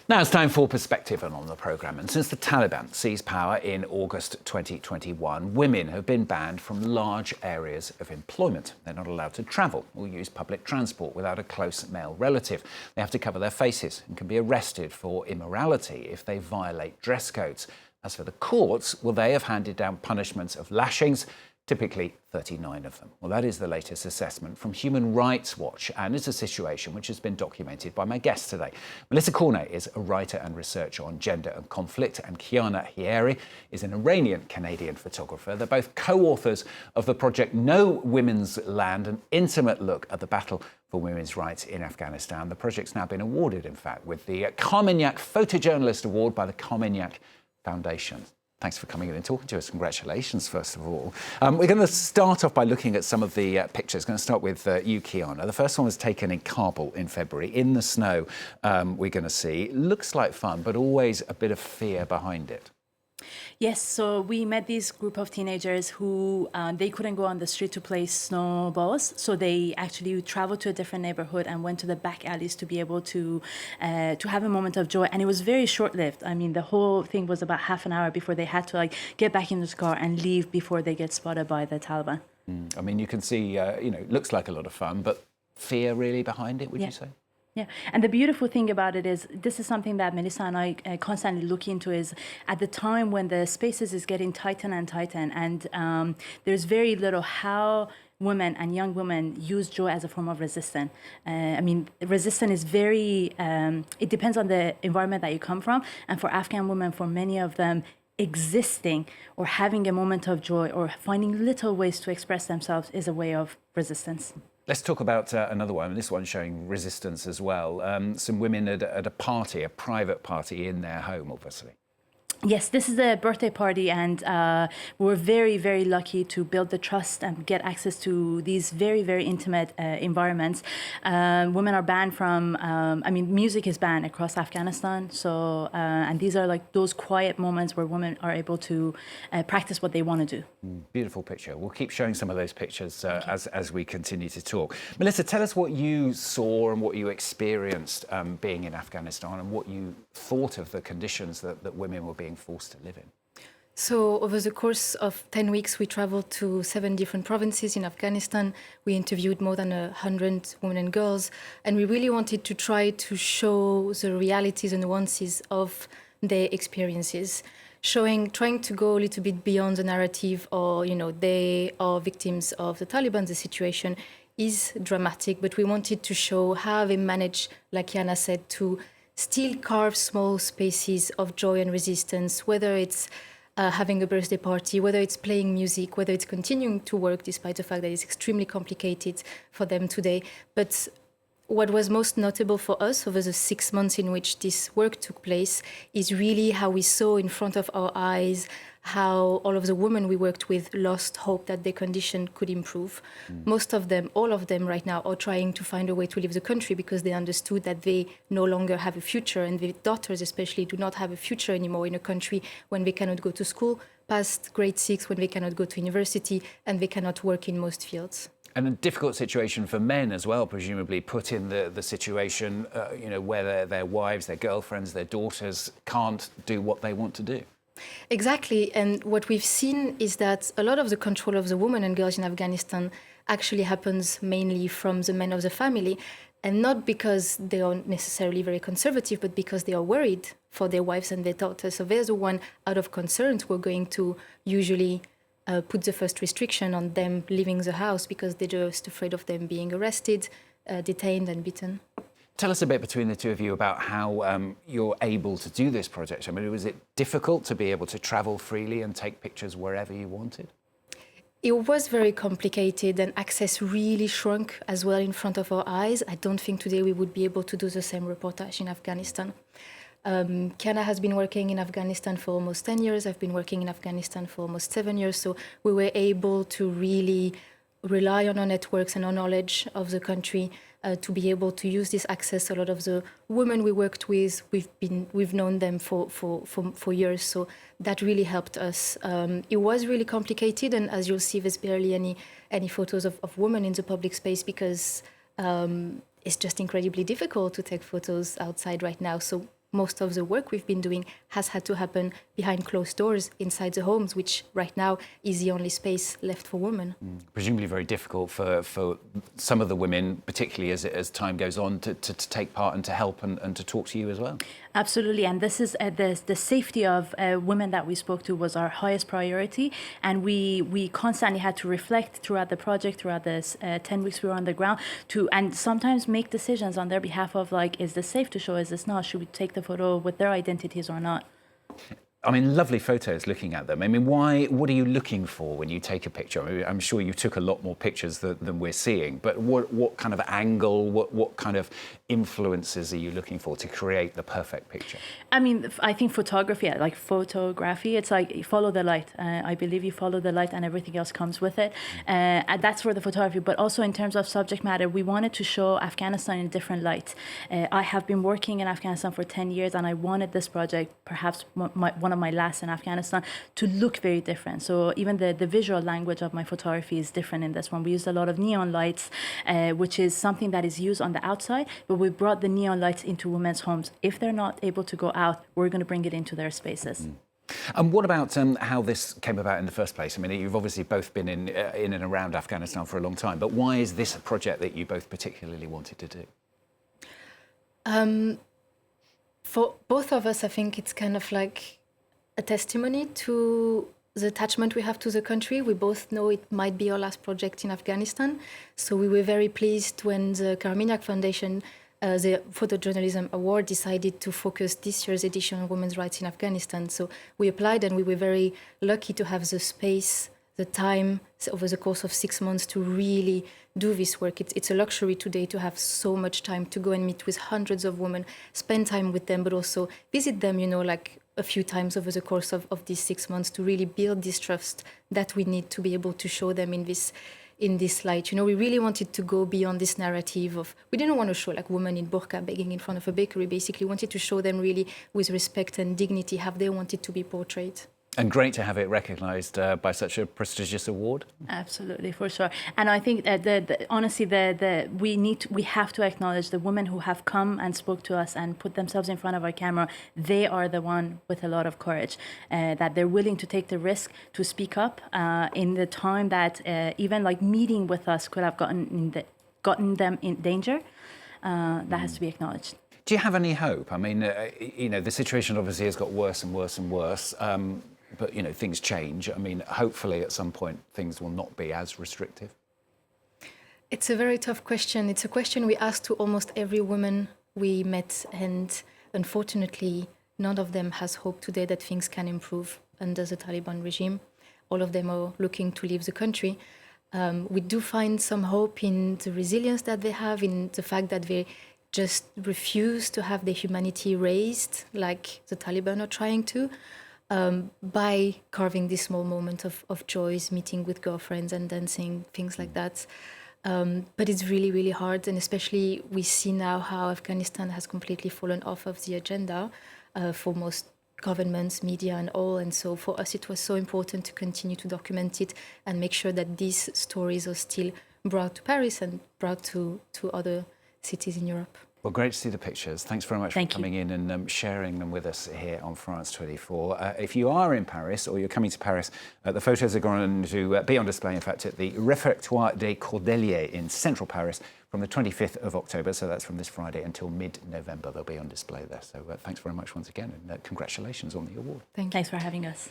Now it's time for Perspective on the programme. And since the Taliban seized power in August 2021, women have been banned from large areas of employment. They're not allowed to travel or use public transport without a close male relative. They have to cover their faces and can be arrested for immorality if they violate dress codes. As for the courts, well, they have handed down punishments of lashings, typically 39 of them. Well, that is the latest assessment from Human Rights Watch, and it's a situation which has been documented by my guest today. Mélissa Cornet is a writer and researcher on gender and conflict, and Kiana Hayeri is an Iranian-Canadian photographer. They're both co-authors of the project No Women's Land, an intimate look at the battle for women's rights in Afghanistan. The project's now been awarded, in fact, with the Carmignac Photojournalism Award by the Carmignac Foundation. Thanks for coming in and talking to us. Congratulations, first of all. We're going to start off by looking at some of the pictures. Going to start with you, Kiana. The first one was taken in Kabul in February, in the snow. We're going to see. Looks like fun, but always a bit of fear behind it. Yes, so we met this group of teenagers who they couldn't go on the street to play snowballs, so they actually traveled to a different neighborhood and went to the back alleys to be able to have a moment of joy. And it was very short-lived. I mean, the whole thing was about half an hour before they had to get back in the car and leave before they get spotted by the Taliban. I mean, you can see, looks like a lot of fun, but fear really behind it, would you say? Yeah, and the beautiful thing about it is this is something that Mélissa and I constantly look into is at the time when the spaces is getting tighter and tighter, and there's very little how women and young women use joy as a form of resistance. I mean, resistance is very, it depends on the environment that you come from, and for Afghan women, for many of them, existing or having a moment of joy or finding little ways to express themselves is a way of resistance. Let's talk about another one, and this one's showing resistance as well. Some women at a party, a private party in their home, obviously. Yes, this is a birthday party, and we're very, very lucky to build the trust and get access to these very, very intimate environments. Women are banned from, music is banned across Afghanistan. So, and these are like those quiet moments where women are able to practice what they want to do. Beautiful picture. We'll keep showing some of those pictures as we continue to talk. Mélissa, tell us what you saw and what you experienced being in Afghanistan and what you thought of the conditions that women were being forced to live in. So over the course of 10 weeks, we traveled to 7 different provinces in Afghanistan. We interviewed more than 100 women and girls, and we really wanted to try to show the realities and nuances of their experiences, trying to go a little bit beyond the narrative or, they are victims of the Taliban. The situation is dramatic, but we wanted to show how they manage, like Kiana said, to still carve small spaces of joy and resistance, whether it's having a birthday party, whether it's playing music, whether it's continuing to work despite the fact that it's extremely complicated for them today. But what was most notable for us over the 6 months in which this work took place is really how we saw in front of our eyes how all of the women we worked with lost hope that their condition could improve. Most of them, all of them right now, are trying to find a way to leave the country because they understood that they no longer have a future, and their daughters especially do not have a future anymore in a country when they cannot go to school past grade 6, when they cannot go to university, and they cannot work in most fields. And a difficult situation for men as well, presumably put in the situation, where their wives, their girlfriends, their daughters can't do what they want to do. Exactly. And what we've seen is that a lot of the control of the women and girls in Afghanistan actually happens mainly from the men of the family, and not because they are necessarily very conservative, but because they are worried for their wives and their daughters. So there's the one out of concern we're going to usually put the first restriction on them leaving the house because they're just afraid of them being arrested, detained and beaten. Tell us a bit between the two of you about how you're able to do this project. I mean, was it difficult to be able to travel freely and take pictures wherever you wanted? It was very complicated, and access really shrunk as well in front of our eyes. I don't think today we would be able to do the same reportage in Afghanistan. Kiana has been working in Afghanistan for almost 10 years. I've been working in Afghanistan for almost 7 years. So we were able to really rely on our networks and our knowledge of the country to be able to use this access. A lot of the women we worked with, we've known them for years, so that really helped us. It was really complicated, and as you'll see, there's barely any photos of women in the public space because it's just incredibly difficult to take photos outside right now. So most of the work we've been doing has had to happen behind closed doors inside the homes, which right now is the only space left for women. Presumably very difficult for some of the women, particularly as time goes on, to take part and to help and to talk to you as well. Absolutely, and this is the safety of women that we spoke to was our highest priority, and we constantly had to reflect throughout the project, throughout this 10 weeks we were on the ground, and sometimes make decisions on their behalf of like, is this safe to show, is this not, should we take the photo with their identities or not? I mean, lovely photos looking at them. I mean, what are you looking for when you take a picture? I mean, I'm sure you took a lot more pictures than we're seeing, but what kind of angle, what kind of influences are you looking for to create the perfect picture? I mean, I think photography, it's like you follow the light. I believe you follow the light and everything else comes with it. And that's for the photography, but also in terms of subject matter, we wanted to show Afghanistan in a different light. I have been working in Afghanistan for 10 years and I wanted this project, perhaps one of my last in Afghanistan, to look very different. So even the visual language of my photography is different in this one. We used a lot of neon lights, which is something that is used on the outside, but we brought the neon lights into women's homes. If they're not able to go out, we're going to bring it into their spaces. And what about how this came about in the first place? I mean, you've obviously both been in and around Afghanistan for a long time, but why is this a project that you both particularly wanted to do? For both of us, I think it's kind of like a testimony to the attachment we have to the country. We both know it might be our last project in Afghanistan. So we were very pleased when the Carmignac Foundation, the Photojournalism Award, decided to focus this year's edition on women's rights in Afghanistan. So we applied and we were very lucky to have the space, the time over the course of 6 months to really do this work. It's a luxury today to have so much time to go and meet with hundreds of women, spend time with them, but also visit them, like a few times over the course of these 6 months to really build this trust that we need to be able to show them in this light. We really wanted to go beyond this narrative of, we didn't want to show like women in burqa begging in front of a bakery, basically wanted to show them really with respect and dignity how they wanted to be portrayed. And great to have it recognised by such a prestigious award. Absolutely, for sure. And I think honestly, we have to acknowledge the women who have come and spoke to us and put themselves in front of our camera. They are the one with a lot of courage, that they're willing to take the risk to speak up in the time that even like meeting with us could have gotten them in danger. That has to be acknowledged. Do you have any hope? I mean, the situation obviously has got worse and worse and worse. But, things change. I mean, hopefully at some point things will not be as restrictive. It's a very tough question. It's a question we asked to almost every woman we met. And unfortunately, none of them has hope today that things can improve under the Taliban regime. All of them are looking to leave the country. We do find some hope in the resilience that they have, in the fact that they just refuse to have their humanity raised like the Taliban are trying to. By carving this small moment of joys, meeting with girlfriends and dancing, things like that. But it's really, really hard. And especially we see now how Afghanistan has completely fallen off of the agenda for most governments, media and all. And so for us, it was so important to continue to document it and make sure that these stories are still brought to Paris and brought to other cities in Europe. Well, great to see the pictures. Thanks very much for coming in and sharing them with us here on France 24. If you are in Paris or you're coming to Paris, the photos are going to be on display, in fact, at the Réfectoire des Cordeliers in central Paris from the 25th of October. So that's from this Friday until mid-November. They'll be on display there. So thanks very much once again and congratulations on the award. Thanks for having us.